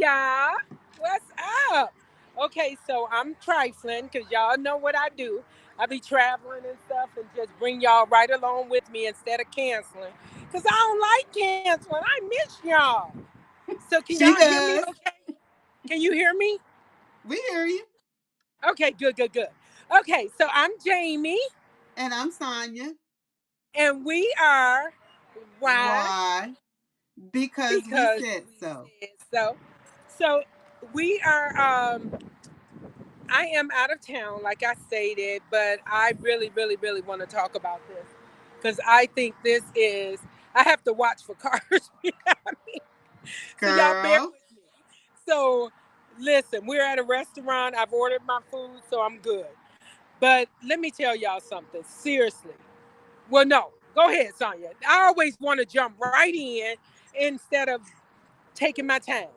y'all. What's up? Okay, so I'm trifling because y'all know what I do. I be traveling and stuff and just bring y'all right along with me instead of canceling. Because I don't like canceling. I miss y'all. So can She y'all hear me does. okay? Can you hear me? We hear you. Okay, good, good, good. Okay, so I'm Jamie And I'm Sonya. and we are why? Why? Because we Because said we so. said so. So we are I am out of town, like I stated, but I really, really, really want to talk about this because I think this is. I have to watch for cars behind me, so y'all bear Girl. with me. So, listen, we're at a restaurant. I've ordered my food, so I'm good. But let me tell y'all something. Seriously. Well, no. Go ahead, Sonya. I always want to jump right in instead of taking my time.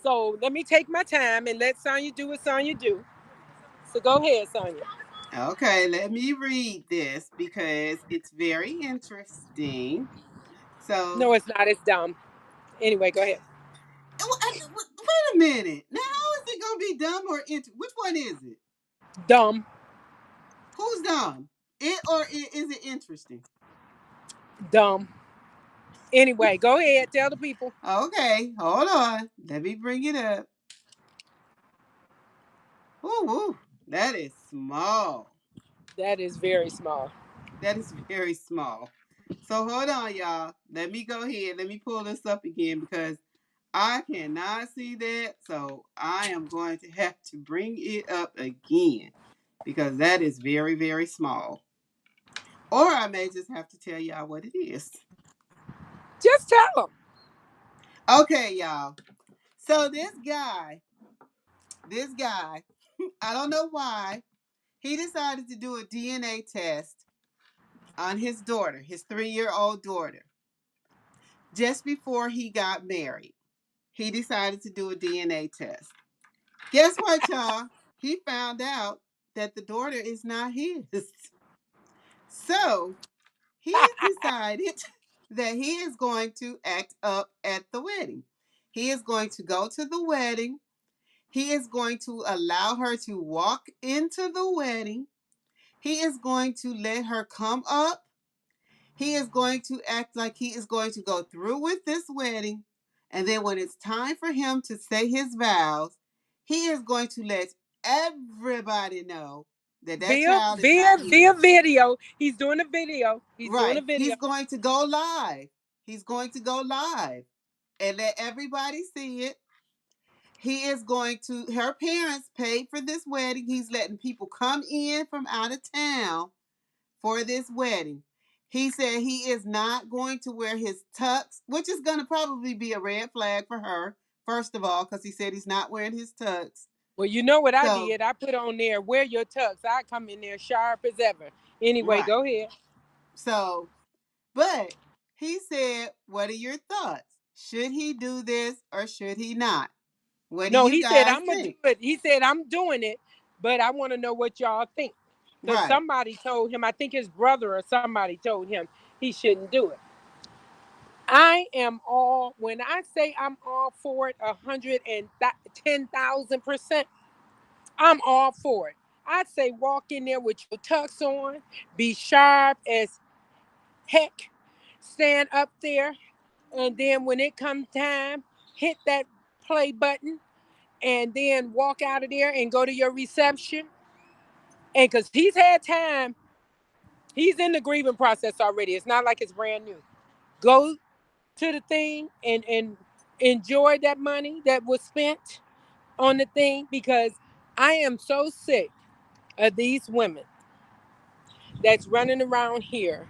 So let me take my time and let Sonya do what Sonya do. So go ahead, Sonya. Okay, let me read this because it's very interesting. So, No, it's not. It's dumb. Anyway, go ahead. wait a minute. Now, how is it going to be dumb or which one is it? Dumb. Who's dumb? It or is it interesting? Dumb. Anyway, go ahead. Tell the people. Okay, hold on. Let me bring it up. Ooh, ooh, that is small. That is very small. That is very small. So hold on, y'all. Let me go ahead. Let me pull this up again because I cannot see that. So I am going to have to bring it up again because that is very, very small. Or I may just have to tell y'all what it is. Just tell them. Okay, y'all. So this guy, I don't know why, he decided to do a DNA test on his daughter, his 3-year-old daughter, just before he got married. He decided to do a DNA test. Guess what, y'all? He found out that the daughter is not his. So he decided that he is going to act up at the wedding. He is going to go to the wedding. He is going to allow her to walk into the wedding. He is going to let her come up. He is going to act like he is going to go through with this wedding. And then when it's time for him to say his vows, he is going to let everybody know that that Via child is via not via his. video. He's doing a video. He's doing a Right. video. He's going to go live. He's going to go live and let everybody see it. He is going to, her parents paid for this wedding. He's letting people come in from out of town for this wedding. He said he is not going to wear his tux, which is going to probably be a red flag for her, first of all, because he said he's not wearing his tux. Well, you know what I So, did? I put on there, wear your tux. I come in there sharp as ever. Anyway, right. go ahead. So, but he said, what are your thoughts? Should he do this or should he not? What do No, you he said guys I'm gonna do think? it. He said I'm doing it, but I want to know what y'all think. Because Right. somebody told him, I think his brother or somebody told him he shouldn't do it. I am all, when I say I'm all for it, 110,000%, I'm all for it. I say walk in there with your tux on, be sharp as heck, stand up there, and then when it comes time, hit that play button, and then walk out of there and go to your reception. And because he's had time, he's in the grieving process already. It's not like it's brand new. Go to the thing and enjoy that money that was spent on the thing because I am so sick of these women that's running around here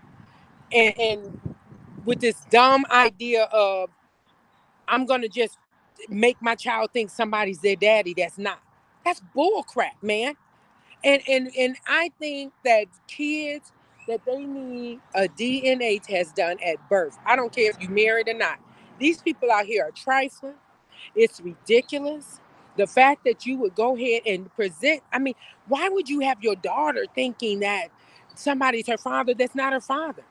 and with this dumb idea of I'm gonna just make my child think somebody's their daddy that's not. That's bull crap, man. And I think that kids that they need a DNA test done at birth. I don't care if you married or not. These people out here are trifling. It's ridiculous. The fact that you would go ahead and present, I mean, why would you have your daughter thinking that somebody's her father that's not her father?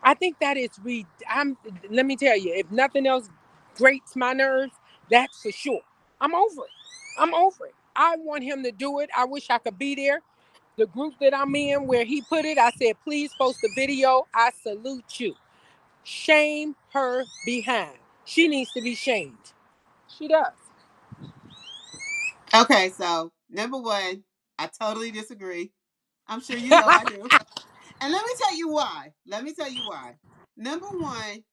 I think that is let me tell you, if nothing else grates my nerves, that's for sure. I'm over it. I'm over it. I want him to do it. I wish I could be there. The group that I'm in where he put it, I said, please post the video. I salute you. Shame her behind. She needs to be shamed. She does. Okay, so number one, I totally disagree. I'm sure you know I do. And let me tell you why. Let me tell you why. Number one,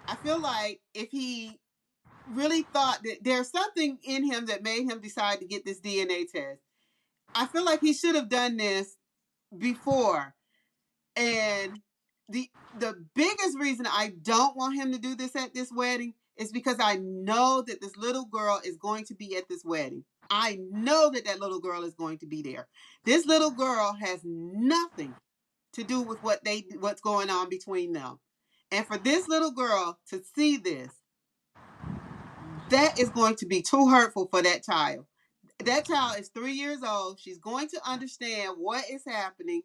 I feel like if he really thought that there's something in him that made him decide to get this DNA test, I feel like he should have done this before. And the biggest reason I don't want him to do this at this wedding is because I know that this little girl is going to be at this wedding. I know that that little girl is going to be there. This little girl has nothing to do with what's going on between them. And for this little girl to see this, that is going to be too hurtful for that child. That child is 3 years old. She's going to understand what is happening.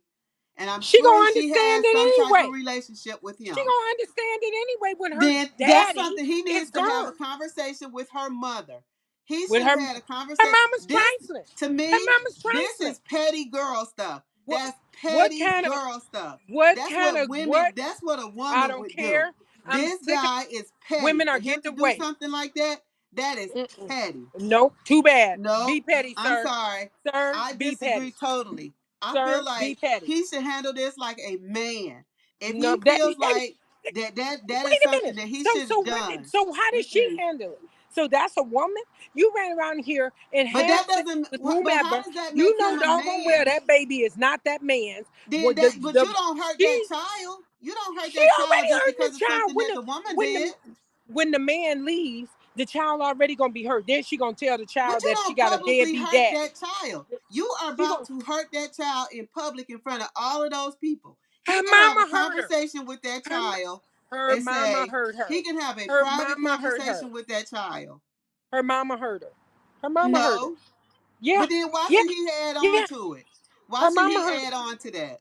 And I'm She sure gonna she understand has it some type of anyway. relationship with She him. gonna understand it anyway when her Then that's daddy something he is needs to have a gone. conversation with her mother. He With should her have had a her conversation. mama's This, trifling. to Her me, mama's this trifling. is petty girl stuff. What That's what petty kind of girl stuff. what That's kind what of women, what that's what a I woman don't would do. care. I'm This sick of guy is petty. women are For him getting to do away. something like that is Mm-mm. petty. Nope, too bad. No, Be petty, I'm sir. sorry. Sir, I be petty. disagree totally. I feel Sir, be like petty. he should handle this like a man. If No, he that feels hey, like that is wait a something minute. that he So should have so what done. so how did she Mm-mm. handle it? So that's a woman? You ran around here and But had that sex doesn't. with But how whomever. does that You make know him a doggone well man? that baby is not that man's. Then What that. But you don't hurt that she child. You don't hurt she that child already just hurt because the of child something that the woman when did. the when the man leaves, the child already gonna be hurt. Then she gonna tell the But child you that she don't got a publicly deadbeat hurt daddy. that child. You are She about gonna to hurt that child in public in front of all of those people. He her can have a mama hurt her. conversation with that Her child her and mama say, hurt her. he can have a Her private mama hurt her. conversation with that child. Her mama hurt her. Her mama hurt her. No. Yeah, But then why yeah, should he add on yeah. to it? Why Her should mama he hurt add her. on to that?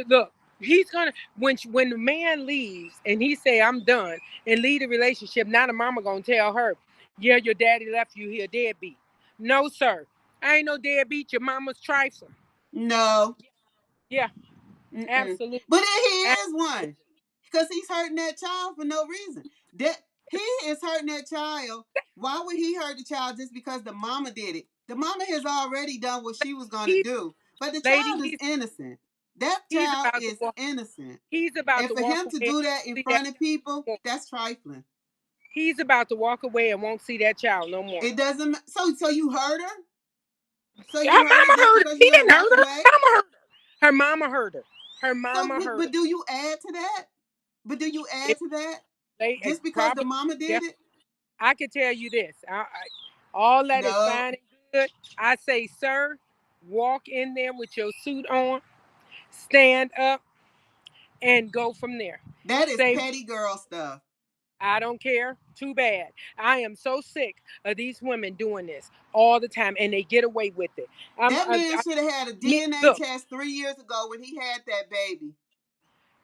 Look, he's gonna when the man leaves and he say I'm done and leave the relationship. Now the mama gonna tell her, yeah, your daddy left you here deadbeat. No, sir, I ain't no deadbeat. Your mama's trifling. No. Yeah, Mm-mm. absolutely. But then he is one. Because he's hurting that child for no reason. That he is hurting that child. Why would he hurt the child just because the mama did it? The mama has already done what she was going to He, do. But the lady, child is innocent. That he's child about to is walk. innocent. He's about And to for walk him to away. do that in See that front of people, child. that's trifling. He's about to walk away and won't see that child no more. It doesn't. So you hurt her. So Her you hurt her mama just hurt her. because He you're gonna didn't walk hurt her. away. Her mama hurt her. Her mama hurt her. Her So, mama hurt but her. do you add to that? But do you add If to that they just because the probably, mama yeah, did it? I can tell you this. All that is No. fine and good. I say, sir, walk in there with your suit on, stand up, and go from there. That is Say, petty girl stuff. I don't care. Too bad. I am so sick of these women doing this all the time, and they get away with it. That man should have had a DNA Look, test 3 years ago when he had that baby.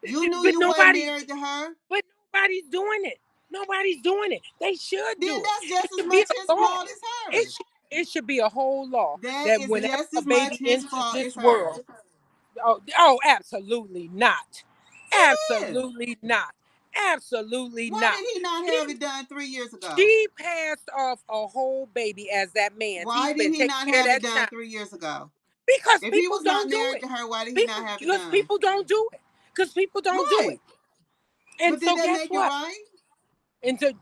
You knew but you weren't married to her. but nobody's doing it. Nobody's doing it. They should Then do it. that's It just as should be much a his law. fault as It hers. should, it should be a whole law That that is whenever just a as much baby his enters fault as this hers. world, oh, absolutely not. It is. Absolutely not. Absolutely Why not. did he not She, have it done 3 years ago? she passed off a whole baby as that man. He's Why did been he taking not care of have it that done child 3 years ago? because If he people was not don't do married it. to her, why did he People not have it because done? people don't do it. Because people don't do Right. it. And But did so that guess make it what? right? And so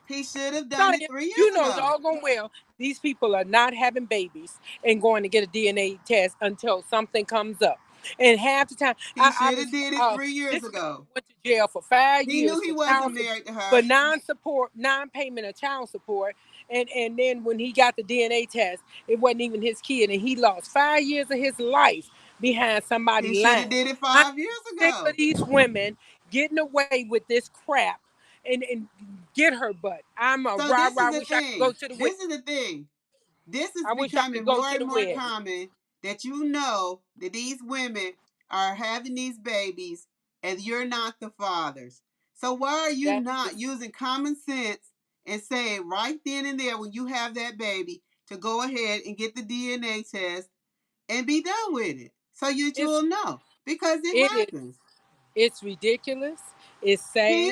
He should have done it Tanya, 3 years you know ago. doggone well these people are not having babies and going to get a DNA test until something comes up. And half the time, He I should was have did it 3 years this man ago. went to jail for 5 years He knew he for wasn't child support, married to for her. non-payment of child support, and then when he got the DNA test, it wasn't even his kid, and he lost 5 years of his life behind He somebody should have lying. did it I'm 5 years sick of ago. these women getting away with this crap and get her butt. I'm a So rah this is rah. the Wish I could go thing. to the This wedding. is the thing. This is I wish I becoming could go more to and the more wedding. common that you know that these women are having these babies and you're not the fathers. So why are you That not using common sense and say right then and there when you have that baby to go ahead and get the DNA test and be done with it, so you'll know, because it it is. happens. It's ridiculous. It's sad. He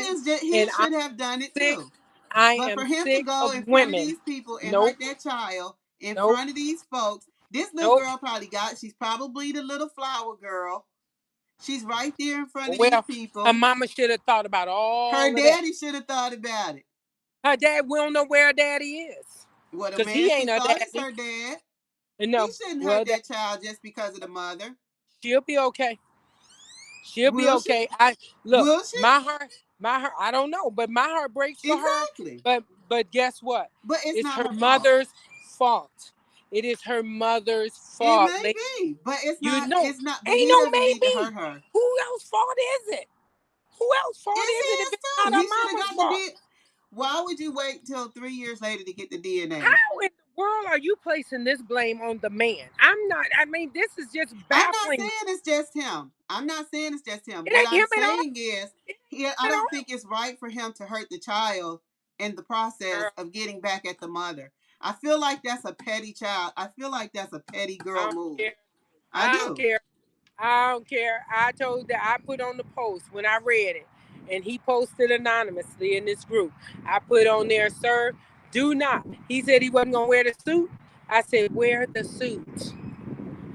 And I'm should have done it sick. too. I But am for him to sick go of in front of women. these people and Nope. hurt that child in Nope. front of these folks, this little Nope. girl she's probably the little flower girl. She's right there in front of these Well, her people. mama should have thought about Her all of that. daddy should have thought about it. Her dad, we don't know where her daddy is. What a Because man he she ain't her thought is daddy. her dad. He No. shouldn't Well, hurt that child just because of the mother. she'll be okay. She'll be Will she? okay. I look, Will she? my heart, I don't know, but my heart breaks for her. Exactly. But guess what? But it's It's not her her fault. mother's fault. It is her mother's It fault. may be, but it's You not. know, It's not. But ain't he no doesn't need to maybe. hurt her. Who else fault is it? Who else fault It's is it if his it's not too. her He should have mama's got the fault? DNA. Why would you wait till 3 years later to get the DNA? How in the world are you placing this blame on the man? I'm not. I mean, this is just I'm not baffling. saying it's just him. I'm not saying it's just him. It What ain't I'm him at all. saying is, It I ain't him don't think it's right for him to hurt the child in the at process all. of getting back at the mother. I feel like that's a petty child. I feel like that's a petty I girl don't move. care. I I don't do. care. I don't care. I told that I put on the post when I read it, and he posted anonymously in this group. I put on there, sir, do not. He said he wasn't gonna wear the suit. I said, wear the suit,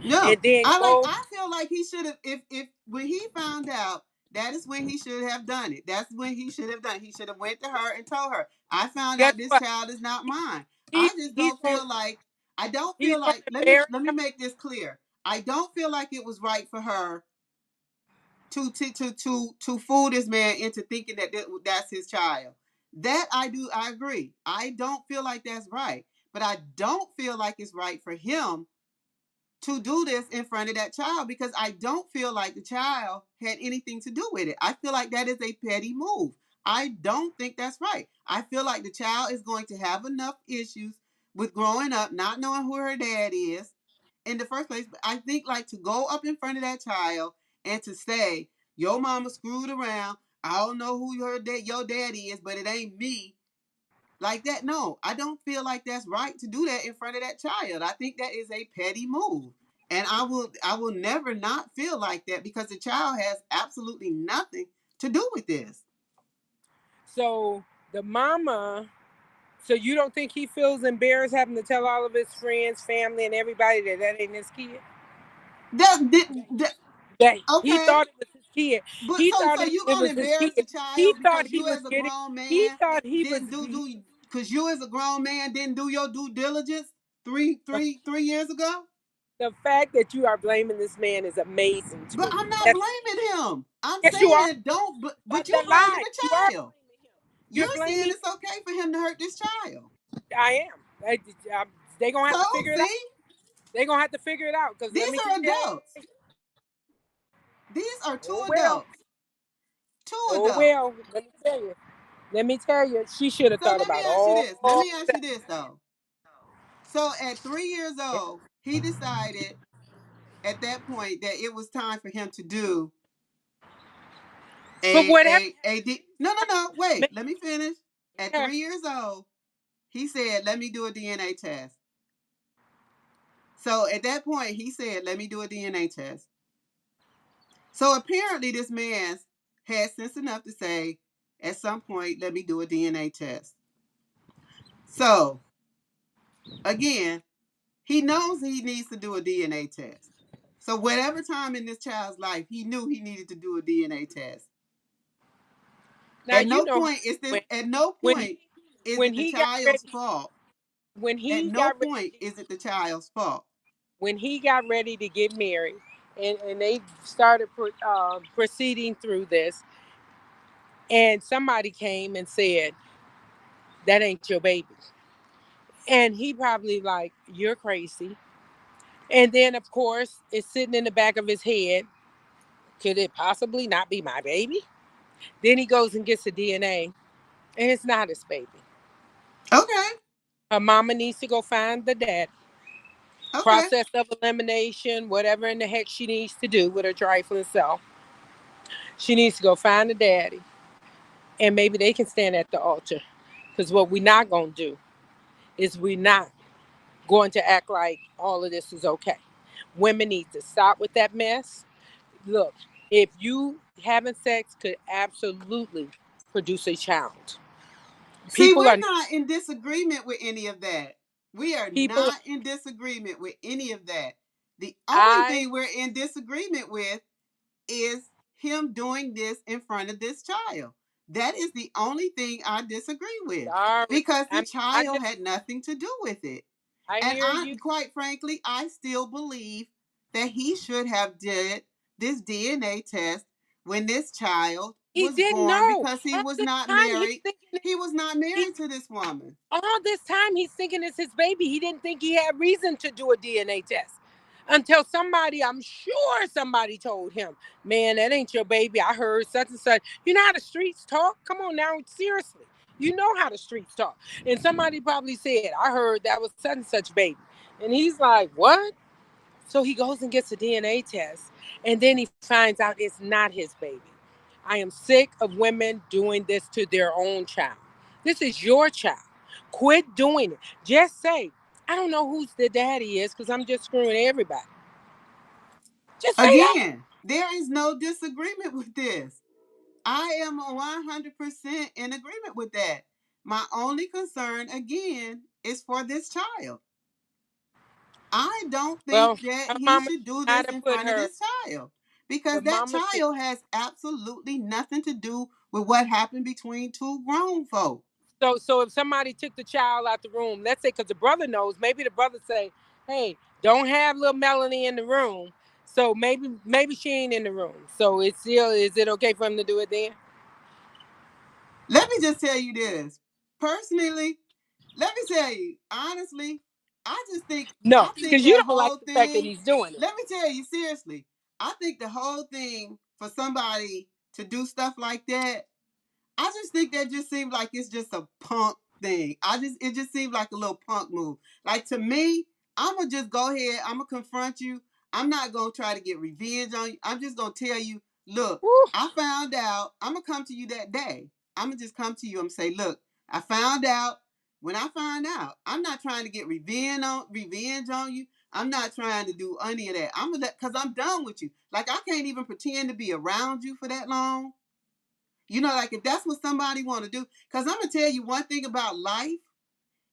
No, and then go. I feel like he should have, if when he found out, that is when he should have done it. That's when he should have done it. He should have went to her and told her, I found Guess out this what? child is not mine. He he's gonna I don't he's feel gonna like, embarrass let me her. make this clear. I don't feel like it was right for her to fool this man into thinking that that's his child. That I agree. I don't feel like that's right. But I don't feel like it's right for him to do this in front of that child, because I don't feel like the child had anything to do with it. I feel like that is a petty move. I don't think that's right. I feel like the child is going to have enough issues with growing up, not knowing who her dad is in the first place. But I think, like, to go up in front of that child and to say, your mama screwed around. I don't know who your daddy is, but it ain't me, like that. No, I don't feel like that's right to do that in front of that child. I think that is a petty move. And I will never not feel like that, because the child has absolutely nothing to do with this. So the mama. So you don't think he feels embarrassed having to tell all of his friends, family, and everybody that that ain't his kid? That That he okay. thought it was his kid. But He thought so you it gonna was his embarrass kid. the He child thought because he you was as a getting. grown He man thought he was. didn't do because you as a grown man didn't do your due diligence three years ago? The fact that you are blaming this man is amazing to But me. I'm not That's, blaming him. I'm yes, you are. saying don't, but That's you're a blaming lie. the You are child. blaming him. You're You're saying blaming. it's okay for him to hurt this child. I am. They gonna So have to figure it out. see, They gonna have to figure it out. Cause let these me are tell you. adults. These are two Oh well. adults. Two Oh adults. well. Let me tell you. Let me tell you. She should have So thought let me about ask you all this. Let of me ask you that. this though. So at 3 years old, he decided at that point that it was time for him to do For whatever. no, no, no, wait, Maybe, let me finish. At okay. 3 years old, he said, let me do a DNA test. So at that point, he said, let me do a DNA test. So apparently this man had sense enough to say, at some point, let me do a DNA test. So again, he knows he needs to do a DNA test. So whatever time in this child's life, he knew he needed to do a DNA test. Now you know when At no when he point is when it the he got child's ready fault. when At he no got ready point is it the child's fault. when he got ready to get married, and they started proceeding through this, and somebody came and said that ain't your baby, and he probably like, you're crazy. And then of course it's sitting in the back of his head, could it possibly not be my baby? Then he goes and gets the DNA, and it's not his baby. Okay. Her mama needs to go find the dad. Okay. Process of elimination, whatever in the heck she needs to do with her trifling self. She needs to go find the daddy, and maybe they can stand at the altar. Because what we're not going to do is we're not going to act like all of this is okay. Women need to stop with that mess. Look, if you having sex could absolutely produce a child. See, People we're are not in disagreement with any of that. We are people not in disagreement with any of that. The only I thing we're in disagreement with is him doing this in front of this child. That is the only thing I disagree with sorry. because the I child just had nothing to do with it. I And hear you. quite frankly, I still believe that he should have did this DNA test when this child He was didn't born know. because he All was this not time he's married. thinking He was not he married to this woman. all this time he's thinking it's his baby. He didn't think he had reason to do a DNA test until somebody, I'm sure somebody told him, man, that ain't your baby. I heard such and such. You know how the streets talk? Come on now, seriously. You know how the streets talk. And somebody probably said, I heard that was such and such baby. And he's like, what? So he goes and gets a DNA test, and then he finds out it's not his baby. I am sick of women doing this to their own child. This is your child. Quit doing it. Just say, I don't know who's the daddy is because I'm just screwing everybody. Just say that. Again, there is no disagreement with this. I am 100% in agreement with that. My only concern, again, is for this child. I don't Well, think that her he mama should do tried this to in put front of her, this child because the that mama should. child has absolutely nothing to do with what happened between two grown folk. So if somebody took the child out the room, let's say, because the brother knows, maybe the brother say, hey, don't have little Melanie in the room. So maybe she ain't in the room. So it's still, is it okay for him to do it then? Let me just tell you this. Personally, let me tell you, honestly, No, I think because you that don't like whole the fact that thing, he's doing it. let me tell you seriously, I think the whole thing for somebody to do stuff like that, I just think that just seems like it's just a punk thing. It just seems like a little punk move. Like to me, I'm gonna just go ahead. I'm gonna confront you. I'm not gonna try to get revenge on you. I'm just gonna tell you, look, Woo. I found out. I'm gonna come to you that day. I'm gonna just come to you and say, look, I found out. When I find out, I'm not trying to get revenge on you. I'm not trying to do any of that. I'm gonna because I'm done with you. Like I can't even pretend to be around you for that long. You know, like if that's what somebody want to do, because I'm gonna tell you one thing about life.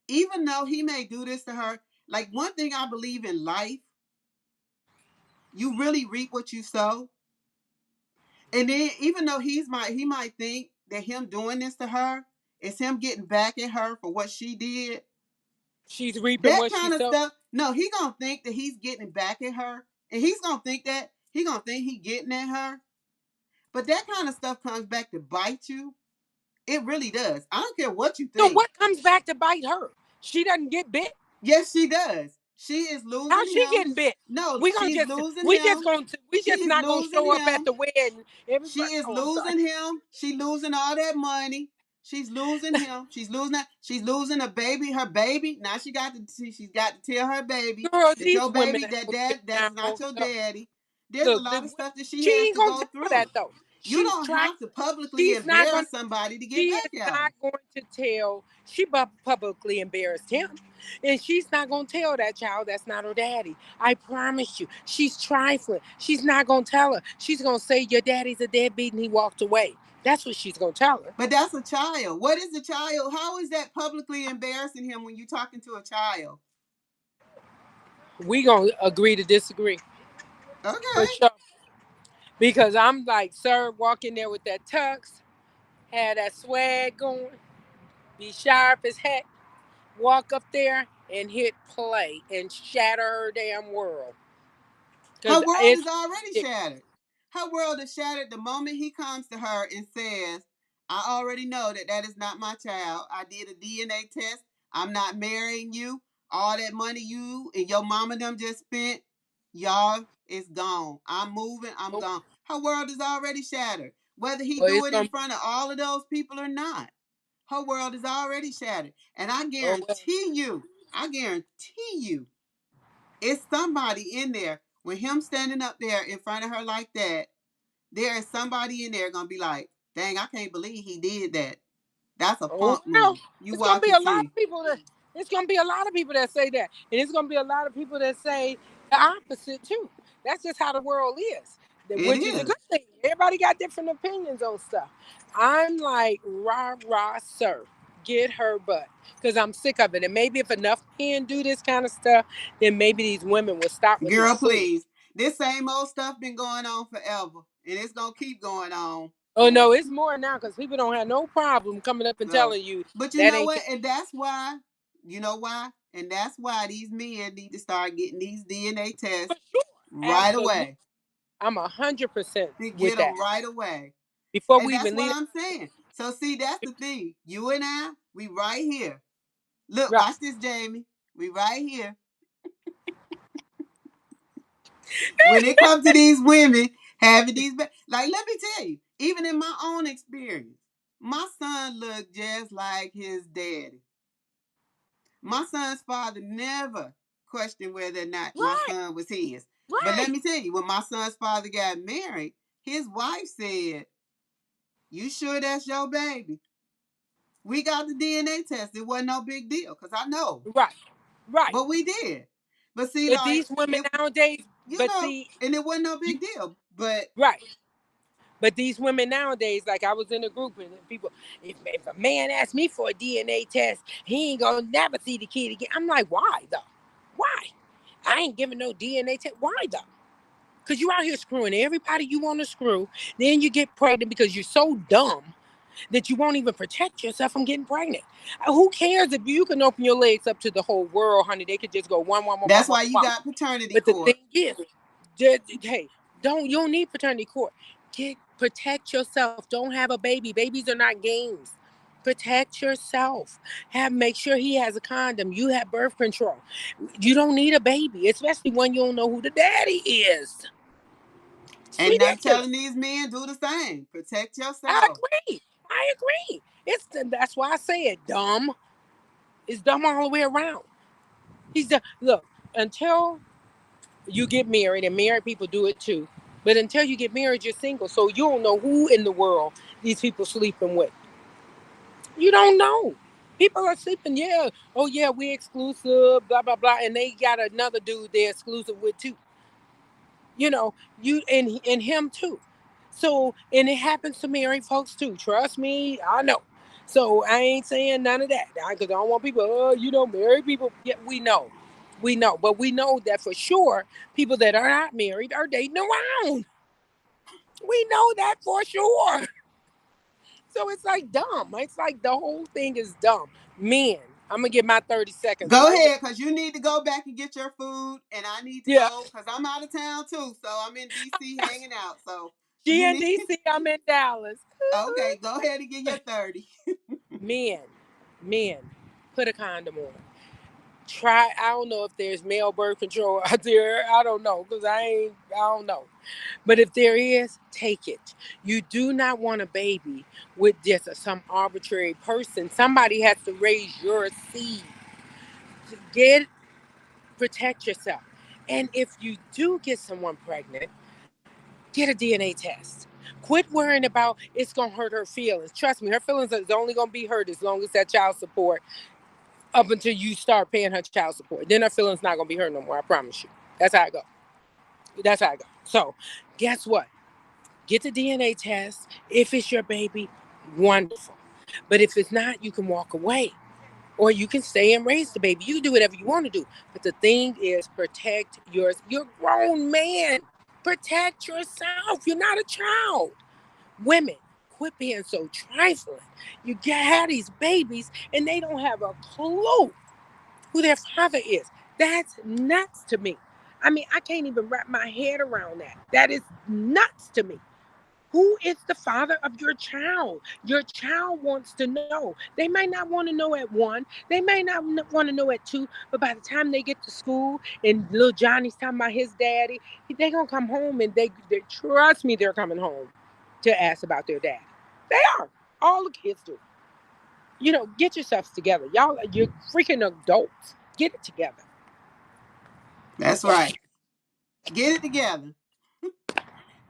Even though he may do this to her, like one thing I believe in life, you really reap what you sow. And then even though he might think that him doing this to her is him getting back at her for what she did. She's reaping That what she kind of sowed. stuff. No, he gonna think that he's getting back at her, and he's gonna think that he gonna think he getting at her. But that kind of stuff comes back to bite you. It really does. I don't care what you So think. what comes back to bite her? She doesn't get bit. Yes, she does. She is losing How's she him. getting bit? No, We gonna just we She just is not gonna losing show up at him. the wedding. She Everybody. is Oh, I'm sorry. losing him. She losing all that money. She's losing him. She's losing that. She's losing a baby. Her baby. Now she's got to tell her baby Girl, that these your women baby ain't that gonna sit that down. is not your Look, daddy. There's a look, lot of stuff that she she has ain't to gonna go tell that through. though. You She's don't trying. have to publicly She's not gonna. embarrass somebody to get She is back at not them. going to tell. She publicly embarrassed him, and she's not gonna tell that child that's not her daddy. I promise you. She's trifling. She's not gonna tell her. She's gonna say your daddy's a deadbeat and he walked away. That's what she's gonna tell her. But that's a child. What is the child? How is that publicly embarrassing him when you're talking to a child? We gonna agree to disagree for Okay. sure. Because I'm like, sir, walk in there with that tux, have that swag going, be sharp as heck, walk up there and hit play and shatter her damn world. Her Because world it's is already ridiculous. shattered. Her world is shattered the moment he comes to her and says, I already know that that is not my child. I did a DNA test. I'm not marrying you. All that money you and your mama them just spent, y'all, it's gone. I'm moving. I'm Well, gone. Her world is already shattered. Whether he do it's it in gonna be, front of all of those people or not, her world is already shattered. And oh well. I guarantee you, it's somebody in there with him standing up there in front of her like that. There is somebody in there gonna be like, dang, I can't believe he did that. That's a Oh punk no, move. You it's gonna watch be and a lot see. of people that it's gonna be a lot of people that say that, and it's gonna be a lot of people that say the opposite too. That's just how the world is, It which is a is. good thing. Everybody got different opinions on stuff. I'm like rah rah sir, get her butt, because I'm sick of it. And maybe if enough men do this kind of stuff, then maybe these women will stop with this Girl, fool. please. This same old stuff been going on forever. And it's gonna keep going on. Oh no, it's more now because people don't have no problem coming up and So telling you but you that know ain't. what? And that's why, you know why? And that's why these men need to start getting these DNA For tests sure. right Absolutely. away. I'm 100% To with get that. them right away. Before And we that's even what leave I'm saying. So see, that's the thing. You and I, we right here. Look, right. watch this, Jamie. We right here. When it comes to these women having these, like, let me tell you, even in my own experience, my son looked just like his daddy. My son's father never questioned whether or not my Right. son was his. But let Right. me tell you, when my son's father got married, his wife said, "You sure that's your baby?" We got the DNA test. It wasn't no big deal because I know, Right. Right. but we did. But see, But like these women it, nowadays, you but know, see, and it wasn't no you, big deal. But right. But these women nowadays, like I was in a group and people, if a man asks me for a DNA test, he ain't gonna never see the kid again. I'm like, why though? Why? I ain't giving no DNA test. Why though? Because you out here screwing everybody you want to screw. Then you get pregnant because you're so dumb that you won't even protect yourself from getting pregnant. Who cares if you can open your legs up to the whole world, honey? They could just go one, one, one, one, that's one, why you one. got paternity But the court. thing is, just, hey, you don't need paternity court. Protect yourself. Don't have a baby. Babies are not games. Protect yourself. Make sure he has a condom. You have birth control. You don't need a baby, especially when you don't know who the daddy is. It's And I'm ridiculous. telling these men, do the same. Protect I yourself. agree. I agree. That's why I say it. Dumb. It's dumb all the way around. Look, until you get married, and married people do it too. But until you get married, you're single, so you don't know who in the world these people sleeping with. You don't know. People are sleeping, yeah. Oh yeah, we exclusive, blah blah blah, and they got another dude they're exclusive with too. You know, you and him too. So and it happens to married folks too. Trust me, I know. So I ain't saying none of that because I don't want people. Oh, you know, married people. Yeah, we know, but we know that for sure. People that are not married are dating around. We know that for sure. So it's like dumb. It's like the whole thing is dumb. Men, I'm gonna get my 30 seconds Go right now. ahead, because you need to go back and get your food, and I need to Yeah, go because I'm out of town too. So I'm in DC hanging out. So she you in need, DC. I'm in Dallas. okay, go ahead and get your 30. Men, men, put a condom on. Try. I don't know if there's male birth control out there. I don't know because I ain't. I don't know. But if there is, take it. You do not want a baby with just some arbitrary person. Somebody has to raise your seed. Get protect yourself. And if you do get someone pregnant, get a DNA test. Quit worrying about it's gonna hurt her feelings. Trust me, her feelings is only gonna be hurt as long as that child support up until you start paying her child support. Then her feelings not gonna be hurt no more. I promise you. That's how I go. That's how I go. So, guess what? Get the DNA test. If it's your baby, wonderful. But if it's not, you can walk away. Or you can stay and raise the baby. You can do whatever you want to do. But the thing is, protect yours. You're a grown man. Protect yourself. You're not a child. Women, quit being so trifling. You have these babies and they don't have a clue who their father is. That's nuts to me. I mean, I can't even wrap my head around that. That is nuts to me. Who is the father of your child? Your child wants to know. They might not want to know at one. They may not want to know at two. But by the time they get to school and little Johnny's talking about his daddy, they gonna come home and they trust me. They're coming home to ask about their dad. They are. All the kids do. You know, get yourselves together, y'all. You're freaking adults. Get it together. That's So, right. Get it together.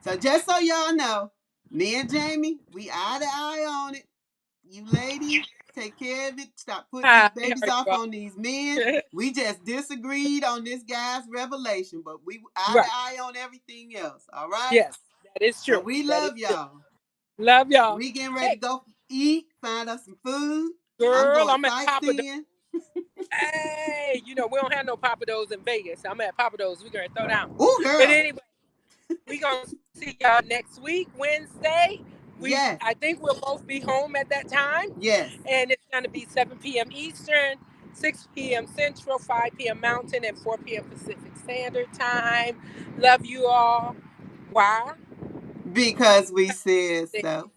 So just so y'all know, me and Jamie, we eye to eye on it. You ladies, take care of it. Stop putting these Hi, babies how off you on these men. are? We just disagreed on this guy's revelation, but we eye to Right. eye on everything else. All right. Yes, that is But true. we That is love true. y'all. Love y'all. We getting ready Hey, to go eat, find us some food. I'm girl, going I'm at Papa Do's. sightseeing. Hey, we don't have no Papa Do's in Vegas. I'm at Papa Do's. We're gonna throw down. Oh, But girl. anyway, we gonna see y'all next week, Wednesday. Yes. I think we'll both be home at that time, Yes. and it's gonna be 7 p.m. Eastern, 6 p.m. Central, 5 p.m. Mountain, and 4 p.m. Pacific Standard Time. Love you all. Why? Because we said so.